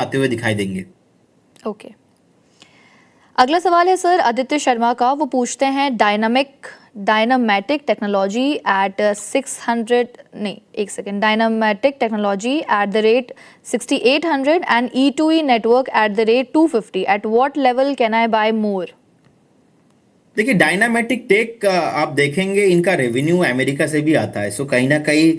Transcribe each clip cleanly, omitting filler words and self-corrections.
आते हुए दिखाई देंगे। ओके। अगला सवाल है सर आदित्य शर्मा का। वो पूछते हैं डायनामेटिक टेक्नोलॉजी एट 600, नहीं एक second, Dynamatic technology at the rate 6800 and E2E network at the rate 250, at what level can I buy more? देखिए डायनामेटिक टेक आप देखेंगे इनका रेवेन्यू अमेरिका से भी आता है, सो कहीं ना कहीं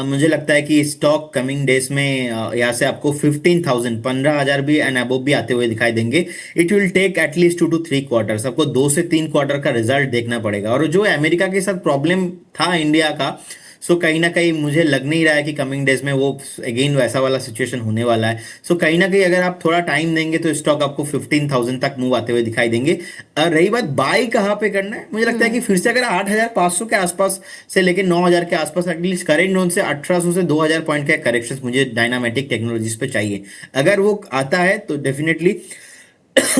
मुझे लगता है कि स्टॉक कमिंग डेज में यहाँ से आपको 15,000 15,000 भी एंड अबव भी आते हुए दिखाई देंगे। It will take at least 2 to 3 quarters, आपको 2 से 3 क्वार्टर का रिजल्ट देखना पड़ेगा। और जो अमेरिका के साथ प्रॉब्लम था इंडिया का, सो कहीं ना कहीं मुझे लग नहीं रहा है कि कमिंग डेज में वो अगेन वैसा वाला सिचुएशन होने वाला है। सो कहीं ना कहीं अगर आप थोड़ा टाइम देंगे तो स्टॉक आपको 15,000 तक मूव आते हुए दिखाई देंगे। रही बात बाई कहाँ पे करना है, मुझे लगता है कि फिर से अगर 8,500 के आसपास से लेके 9,000 के आसपास एटलीस्ट करेंट जोन से 1,800 से 2,000 पॉइंट का करेक्शन मुझे डायनामेटिक टेक्नोलॉजीज पे चाहिए। अगर वो आता है तो डेफिनेटली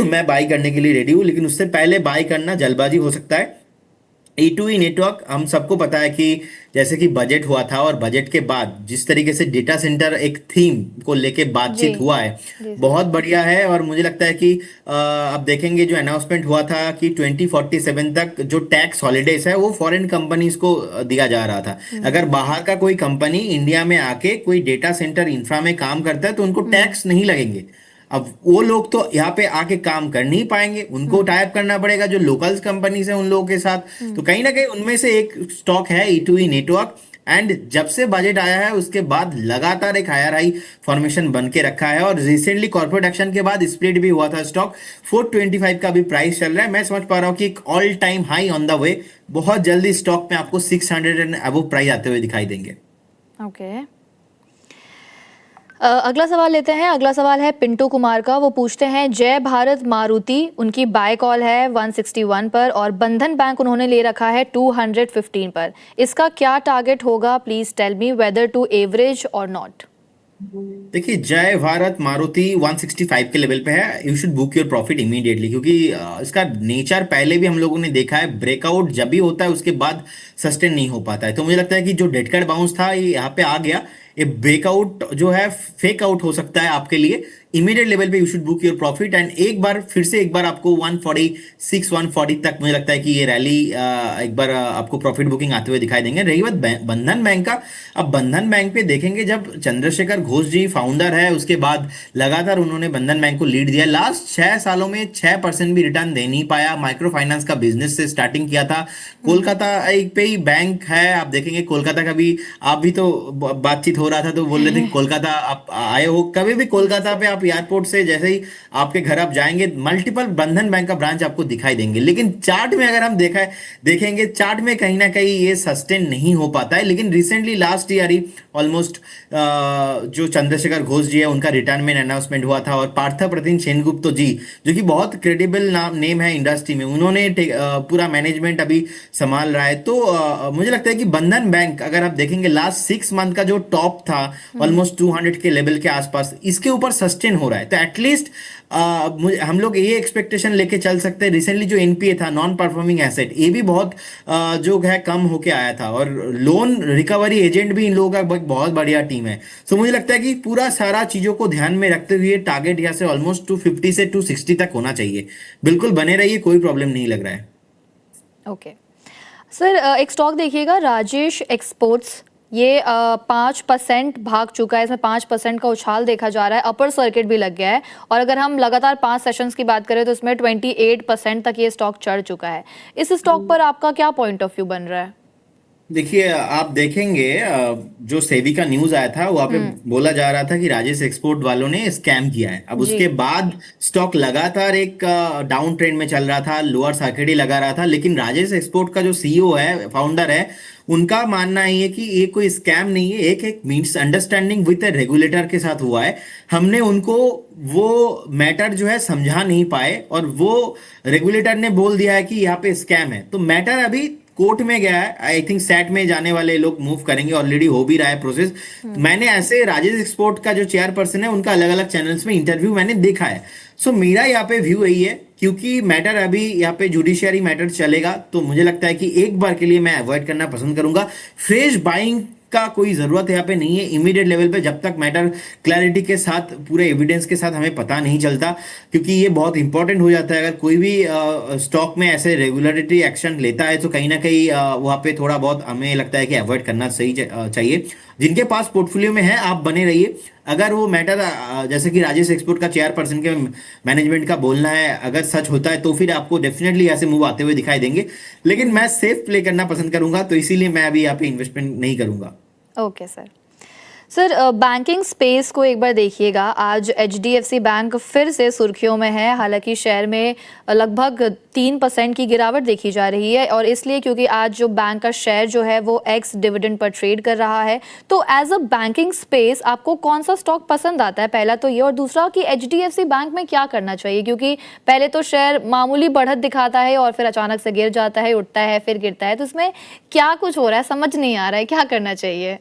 मैं बाई करने के लिए रेडी हूँ, लेकिन उससे पहले बाई करना जल्दबाजी हो सकता है। E2E नेटवर्क हम सबको पता है कि जैसे कि बजट हुआ था और बजट के बाद जिस तरीके से डेटा सेंटर एक थीम को लेके जी बातचीत हुआ है, जी सर। बहुत बढ़िया है। और मुझे लगता है कि अब देखेंगे जो अनाउंसमेंट हुआ था कि 2047 तक जो टैक्स हॉलीडेज है वो फॉरेन कंपनीज को दिया जा रहा था। हम्म अगर बाहर का कोई कंपनी इंडिया में आके कोई डेटा सेंटर इंफ्रा में काम करता है तो उनको हम्म टैक्स नहीं लगेंगे। अब वो लोग तो यहाँ पे आके काम कर नहीं पाएंगे, उनको हम्म टाइप करना पड़ेगा जो लोकल्स कंपनीज है उन लोगों के साथ। तो हम्म कहीं ना कहीं उनमें से एक स्टॉक है E2E नेटवर्क। एंड जब से बजट आया है उसके बाद लगातार एक हायर हाई फॉर्मेशन बन के रखा है, और रिसेंटली कॉर्पोरेट एक्शन के बाद स्प्लिट भी हुआ था स्टॉक। 425 का भी प्राइस चल रहा है। मैं समझ पा रहा हूँ कि एक all time high on the way, बहुत जल्दी स्टॉक में आपको 600 एंड अबव प्राइस आते हुए दिखाई देंगे। ओके। अगला सवाल लेते हैं। अगला सवाल है पिंटू कुमार का। वो पूछते हैं जय भारत मारुति, उनकी बाय कॉल है 161 पर और बंधन बैंक उन्होंने ले रखा है 215 पर। इसका क्या टारगेट होगा? Please tell me whether to average और नॉट। देखिए जय भारत मारुति 165 के लेवल पे है, you should book your profit immediately, क्योंकि इसका नेचर पहले भी हम लोगों ने देखा है, ब्रेकआउट जब भी होता है उसके बाद सस्टेन नहीं हो पाता है। तो मुझे लगता है कि जो डेड कैट बाउंस था ये यहाँ पे आ गया। ये ब्रेकआउट जो है फेक आउट हो सकता है आपके लिए। इमीडिएट लेवल पे you should book your profit and एक बार फिर से एक बार आपको 146 140 तक मुझे लगता है कि ये रैली एक बार आपको प्रॉफिट बुकिंग आते हुए दिखाई देंगे। रही बात बंधन बैंक का, अब बंधन बैंक पे देखेंगे जब चंद्रशेखर घोष जी फाउंडर है उसके बाद लगातार उन्होंने बंधन बैंक को लीड दिया। लास्ट 6 सालों में 6% भी रिटर्न दे नहीं पाया। माइक्रो फाइनेंस का बिजनेस से स्टार्टिंग किया था। कोलकाता एक पे ही बैंक है, आप देखेंगे कोलकाता का भी। आप भी तो बातचीत हो रहा था तो बोल रहे थे कि कोलकाता आप आए हो, कभी भी जी कोलकाता सर। पे आप एयरपोर्ट से जैसे ही आपके घर आप जाएंगे मल्टीपल बंधन बैंक का ब्रांच आपको दिखाई देंगे। लेकिन चार्ट में अगर हम देखेंगे चार्ट में कहीं ना कहीं ये सस्टेन नहीं हो पाता है। लेकिन रिसेंटली लास्ट ईयर ही ऑलमोस्ट जो चंद्रशेखर घोष जी है उनका रिटायरमेंट अनाउंसमेंट हुआ था, और पार्थ प्रतीन सेनगुप्ता जी जो कि बहुत क्रेडिबल नाम नेम है इंडस्ट्री में, उन्होंने पूरा मैनेजमेंट अभी संभाल रहा है। तो मुझे लगता है कि बंधन बैंक अगर आप देखेंगे लास्ट 6 मंथ का जो टॉप था ऑलमोस्ट 200 के लेवल के आसपास, इसके ऊपर सस्टेन हो रहा है। तो एटलीस्ट हम लोग ये एक्सपेक्टेशन लेके चल सकते हैं। रिसेंटली जो एनपीए था, नॉन परफॉर्मिंग एसेट, ये भी बहुत जो है कम होके आया था, और लोन रिकवरी एजेंट भी इन लोगों का बहुत बढ़िया टीम है। सो मुझे लगता है कि पूरा सारा चीजों को ध्यान में रखते हुए टारगेट यहाँ से ऑलमोस्ट 250 से 260 तक होना चाहिए। बिल्कुल बने रहिए, कोई प्रॉब्लम नहीं लग रहा है। ओके सर, एक स्टॉक देखिएगा राजेश एक्सपोर्ट्स। ये 5% भाग चुका है। इसमें 5% का उछाल देखा जा रहा है। अपर सर्किट भी लग गया है और अगर हम लगातार 5 सेशंस की बात करें तो इसमें 28% तक ये स्टॉक चढ़ चुका है। इस स्टॉक पर आपका क्या पॉइंट ऑफ व्यू बन रहा है? देखिए आप देखेंगे जो सेबी का न्यूज आया था वहां पे हम्म। बोला जा रहा था कि राजेश एक्सपोर्ट वालों ने स्कैम किया है। अब जी। उसके बाद स्टॉक लगातार एक डाउन ट्रेंड में चल रहा था, लोअर सर्किट ही लगा रहा था। लेकिन राजेश एक्सपोर्ट का जो सीईओ है, फाउंडर है, उनका मानना ये है कि ये कोई स्कैम नहीं है, एक एक मीन्स अंडरस्टैंडिंग विद रेगुलेटर के साथ हुआ है। हमने उनको वो मैटर जो है समझा नहीं पाए और वो रेगुलेटर ने बोल दिया है कि यहाँ पे स्कैम है। तो मैटर अभी कोर्ट में गया है। आई थिंक सैट में जाने वाले लोग मूव करेंगे, ऑलरेडी हो भी रहा है प्रोसेस। मैंने ऐसे राजेश एक्सपोर्ट का जो चेयरपर्सन है उनका अलग अलग चैनल्स में इंटरव्यू मैंने देखा है। सो मेरा यहाँ पे व्यू यही है, क्योंकि मैटर अभी यहाँ पे जुडिशियरी मैटर चलेगा, तो मुझे लगता है कि एक बार के लिए मैं अवॉइड करना पसंद करूंगा। फ्रेश बाइंग का कोई जरूरत यहाँ पे नहीं है इमीडिएट लेवल पे, जब तक मैटर क्लैरिटी के साथ पूरे एविडेंस के साथ हमें पता नहीं चलता, क्योंकि ये बहुत इंपॉर्टेंट हो जाता है। अगर कोई भी स्टॉक में ऐसे रेगुलरिटी एक्शन लेता है तो कहीं ना कहीं वहाँ पे थोड़ा बहुत हमें लगता है कि अवॉइड करना सही चाहिए। जिनके पास पोर्टफोलियो में है आप बने रहिए। अगर वो मैटर जैसे कि राजेश एक्सपोर्ट का चेयरपर्सन के मैनेजमेंट का बोलना है अगर सच होता है तो फिर आपको डेफिनेटली ऐसे मूव आते हुए दिखाई देंगे, लेकिन मैं सेफ प्ले करना पसंद करूंगा, तो इसीलिए मैं अभी यहाँ पे इन्वेस्टमेंट नहीं करूंगा। Okay sir. Sir banking space को एक बार देखिएगा, आज एचडीएफसी बैंक फिर से सुर्खियों में है। हालांकि शेयर में लगभग 3% की गिरावट देखी जा रही है, और इसलिए क्योंकि आज जो बैंक का शेयर जो है वो एक्स डिविडेंड पर ट्रेड कर रहा है। तो एज अ बैंकिंग स्पेस आपको कौन सा स्टॉक पसंद आता है, पहला तो ये, और दूसरा कि एचडीएफसी बैंक में क्या करना चाहिए, क्योंकि पहले तो शेयर मामूली बढ़त दिखाता है और फिर अचानक से गिर जाता है, उठता है फिर गिरता है, तो इसमें क्या कुछ हो रहा है समझ नहीं आ रहा है, क्या करना चाहिए।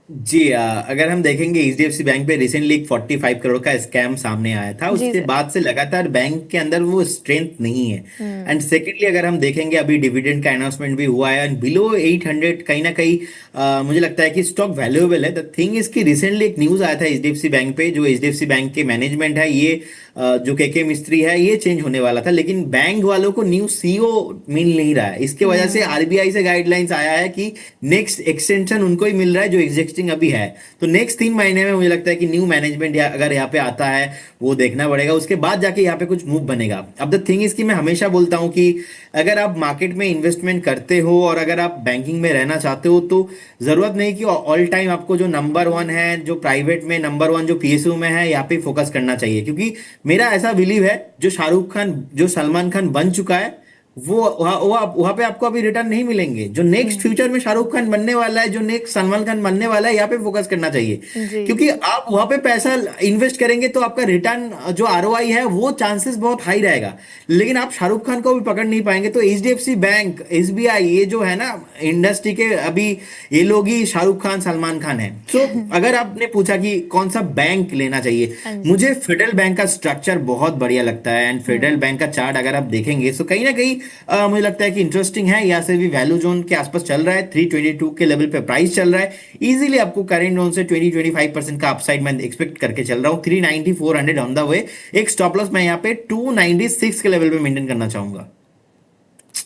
जी अगर हम देखेंगे एचडीएफसी बैंक पे रिसेंटली एक 45 करोड़ का स्कैम सामने आया था, जी उसके सर। बाद से लगातार बैंक के अंदर वो स्ट्रेंथ नहीं है। एंड सेकेंडली अगर हम देखेंगे अभी डिविडेंड का अनाउंसमेंट भी हुआ है एंड बिलो 800 कहीं ना कहीं मुझे लगता है कि स्टॉक वैल्यूएबल है। द थिंग इज कि रिसेंटली एक न्यूज आया था एचडीएफसी बैंक पे, जो एचडीएफसी बैंक के मैनेजमेंट है ये जो के मिस्त्री है ये चेंज होने वाला था, लेकिन बैंक वालों को न्यू सीईओ मिल नहीं रहा है। इसके वजह से आरबीआई से गाइडलाइंस आया है कि नेक्स्ट एक्सटेंशन उनको ही मिल रहा है जो एग्जिस्टिंग अभी है। तो नेक्स्ट 3 महीने में मुझे लगता है कि न्यू मैनेजमेंट अगर यहाँ पे आता है वो देखना पड़ेगा, उसके बाद जाके यहाँ पे कुछ मूव बनेगा। अब द थिंग इज कि मैं हमेशा बोलता हूँ कि अगर आप मार्केट में इन्वेस्टमेंट करते हो और अगर आप बैंकिंग में रहना चाहते हो तो जरूरत नहीं कि ऑल टाइम आपको जो नंबर वन है, जो प्राइवेट में नंबर वन जो पीएसयू में है यहाँ पे फोकस करना चाहिए। क्योंकि मेरा ऐसा बिलीव है जो शाहरुख खान जो सलमान खान बन चुका है वो वहां पे आपको अभी रिटर्न नहीं मिलेंगे। जो नेक्स्ट फ्यूचर में शाहरुख खान बनने वाला है, जो नेक्स्ट सलमान खान बनने वाला है, यहाँ पे फोकस करना चाहिए। जी। क्योंकि आप वहां पे पैसा इन्वेस्ट करेंगे तो आपका रिटर्न जो आरओआई है वो चांसेस बहुत हाई रहेगा, लेकिन आप शाहरुख खान को भी पकड़ नहीं पाएंगे। तो एचडीएफसी बैंक, एसबीआई, ये जो है ना इंडस्ट्री के अभी ये लोग ही शाहरुख खान सलमान खान है। तो अगर आपने पूछा कि कौन सा बैंक लेना चाहिए, हाँ जी। मुझे फेडरल बैंक का स्ट्रक्चर बहुत बढ़िया लगता है एंड फेडरल बैंक का चार्ट अगर आप देखेंगे तो कहीं ना कहीं मुझे लगता है कि इंटरेस्टिंग है। यहाँ से भी वैल्यू जोन के आसपास चल रहा है, 322 के लेवल पे प्राइस चल रहा है। इजीली आपको करेंट जोन से 20-25% का अपसाइड मैं एक्सपेक्ट करके चल रहा हूँ। 390 400 ऑन द वे। एक स्टॉप लॉस मैं यहाँ पे 296 के लेवल पे मेंटेन करना चाहूंगा।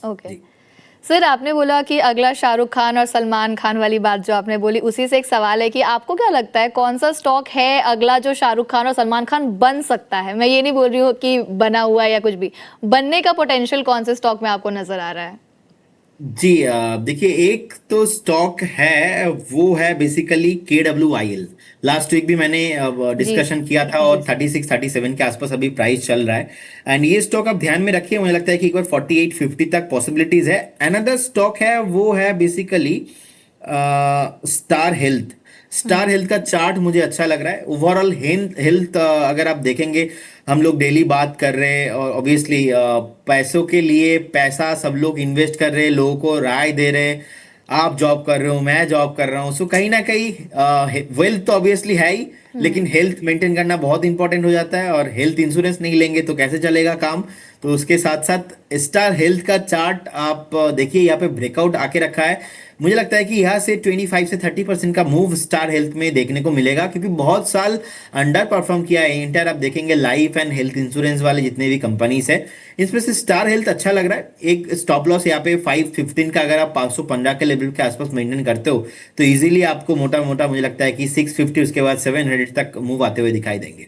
ओके सर, आपने बोला कि अगला शाहरुख खान और सलमान खान वाली बात जो आपने बोली, उसी से एक सवाल है कि आपको क्या लगता है कौन सा स्टॉक है अगला जो शाहरुख खान और सलमान खान बन सकता है। मैं ये नहीं बोल रही हूँ कि बना हुआ है या कुछ भी, बनने का पोटेंशियल कौन से स्टॉक में आपको नजर आ रहा है। जी देखिए एक तो स्टॉक है वो है बेसिकली KWIL। लास्ट वीक भी मैंने जी डिस्कशन किया था जी और सर। 36-37 के आसपास अभी प्राइस चल रहा है। एंड ये स्टॉक आप ध्यान में रखिए, मुझे लगता है कि एक बार 48-50 तक पॉसिबिलिटीज है। अनदर स्टॉक है वो है basically star health. Star health का चार्ट मुझे अच्छा लग रहा है। ओवरऑल हेल्थ हेल्थ अगर आप देखेंगे हम लोग डेली बात कर रहे हैं और ऑब्वियसली पैसों के लिए पैसा सब लोग इन्वेस्ट कर रहे हैं, लोगों को राय दे रहे हैं। आप जॉब कर रहे हो, मैं जॉब कर रहा हूँ, सो कहीं ना कहीं वेल्थ तो ऑब्वियसली है ही, लेकिन हेल्थ मेंटेन करना बहुत इंपॉर्टेंट हो जाता है और हेल्थ इंश्योरेंस नहीं लेंगे तो कैसे चलेगा काम। तो उसके साथ साथ स्टार हेल्थ का चार्ट आप देखिए, यहाँ पे ब्रेकआउट आके रखा है। मुझे लगता है कि यहाँ से 25 से 30% का मूव स्टार हेल्थ में देखने को मिलेगा, क्योंकि बहुत साल अंडर परफॉर्म किया है इंटर। आप देखेंगे लाइफ एंड हेल्थ इंश्योरेंस वाले जितने भी कंपनीज है इसमें से स्टार हेल्थ अच्छा लग रहा है। एक स्टॉप लॉस यहाँ पे 515 का अगर आप 515 के लेवल के आसपास मेंटेन करते हो तो इजीली आपको मोटा मोटा मुझे लगता है कि 650 उसके बाद 700 तक मूव आते हुए दिखाई देंगे।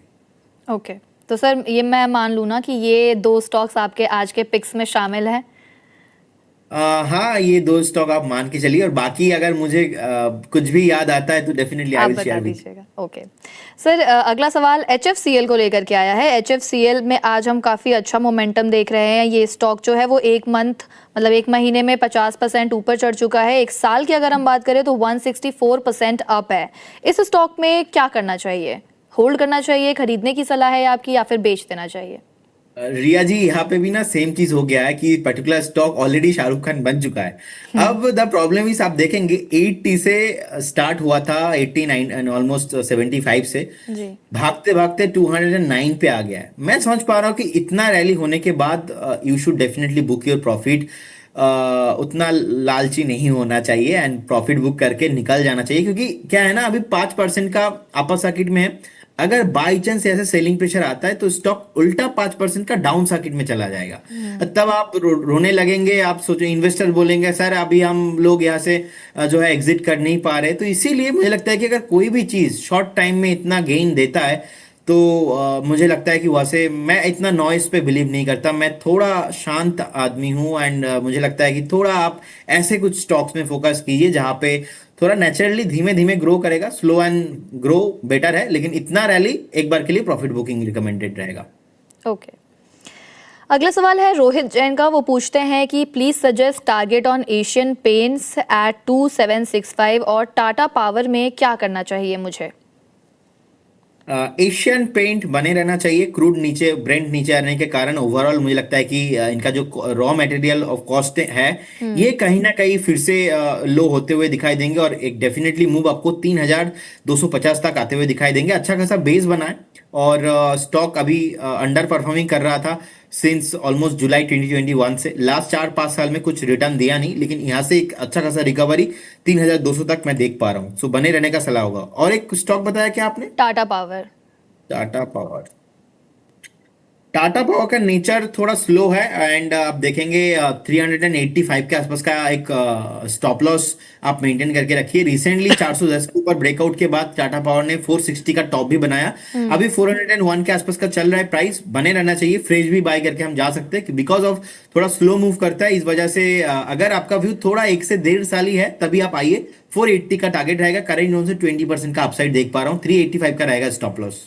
ओके तो सर ये मैं मान लूँ ना कि ये दो स्टॉक्स आपके आज के पिक्स में शामिल हैं। हाँ ये दो स्टॉक आप मान के चलिए, और बाकी अगर मुझे कुछ भी याद आता है तो डेफिनेटली आई आप विल बता शेयर विद। दीजिएगा। ओके सर, अगला सवाल एचएफसीएल को लेकर के आया है। एचएफसीएल में आज हम काफ़ी अच्छा मोमेंटम देख रहे हैं। ये स्टॉक जो है वो एक मंथ मतलब एक महीने में 50% ऊपर चढ़ चुका है। एक साल की अगर हम बात करें तो 164% अप है। इस स्टॉक में क्या करना चाहिए, होल्ड करना चाहिए, खरीदने की सलाह है आपकी, या फिर बेच देना चाहिए। रिया जी यहाँ पे भी ना सेम चीज हो गया है कि particular stock already Shahrukh Khan बन चुका है। अब द प्रॉब्लम इज आप देखेंगे 80 से स्टार्ट हुआ था, 89 एंड ऑलमोस्ट 75 से जी भागते भागते 209 पे आ गया है। मैं समझ पा रहा हूँ कि इतना रैली होने के बाद you should definitely book your profit. उतना लालची नहीं होना चाहिए एंड प्रॉफिट बुक करके निकल जाना चाहिए, क्योंकि क्या है ना, अभी 5% का अपर सर्किट में है। अगर बाई चांस ऐसे सेलिंग प्रेशर आता है तो स्टॉक उल्टा 5% का डाउन सर्किट में चला जाएगा। तब आप रोने लगेंगे, आप सोचो, इन्वेस्टर बोलेंगे सर अभी हम लोग यहाँ से जो है एग्जिट कर नहीं पा रहे। तो इसीलिए मुझे लगता है कि अगर कोई भी चीज शॉर्ट टाइम में इतना गेन देता है तो मुझे लगता है कि वहाँ से मैं इतना नॉइस पे बिलीव नहीं करता। मैं थोड़ा शांत आदमी हूँ एंड मुझे लगता है कि थोड़ा आप ऐसे कुछ स्टॉक्स में फोकस कीजिए जहाँ पे थोड़ा नेचुरली धीमे धीमे ग्रो करेगा। स्लो एंड ग्रो बेटर है, लेकिन इतना रैली एक बार के लिए प्रॉफिट बुकिंग रिकमेंडेड रहेगा। ओके। अगला सवाल है रोहित जैन का। वो पूछते हैं कि please suggest target on Asian Paints at 2765 और टाटा पावर में क्या करना चाहिए मुझे। एशियन पेंट बने रहना चाहिए। क्रूड नीचे, ब्रेंट नीचे आने के कारण ओवरऑल मुझे लगता है कि इनका जो रॉ मटेरियल ऑफ कॉस्ट है ये कहीं ना कहीं फिर से लो होते हुए दिखाई देंगे और एक डेफिनेटली मूव आपको 3250 तक आते हुए दिखाई देंगे। अच्छा खासा बेस बना है और स्टॉक अभी अंडर परफॉर्मिंग कर रहा था सिंस ऑलमोस्ट जुलाई 2021 से। लास्ट 4-5 साल में कुछ रिटर्न दिया नहीं, लेकिन यहाँ से एक अच्छा खासा रिकवरी 3200 तक मैं देख पा रहा हूँ। सो बने रहने का सलाह होगा। और एक स्टॉक बताया क्या आपने? Tata power. Tata power. Tata power का नेचर थोड़ा स्लो है एंड आप देखेंगे 385 के आसपास का एक स्टॉप लॉस आप मेंटेन करके रखिए। रिसेंटली 410 के ऊपर ब्रेकआउट के बाद टाटा पावर ने 460 का टॉप भी बनाया। अभी 401 के आसपास का चल रहा है प्राइस। बने रहना चाहिए, फ्रेश भी बाय करके हम जा सकते हैं बिकॉज ऑफ थोड़ा स्लो मूव करता है। इस वजह से अगर आपका व्यू थोड़ा 1 से 1.5 साल ही है तभी आप आइए। 480 का टारगेट रहेगा। करेंट जोन से 20% का अपसाइड देख पा रहा हूँ। 385 का रहेगा स्टॉप लॉस।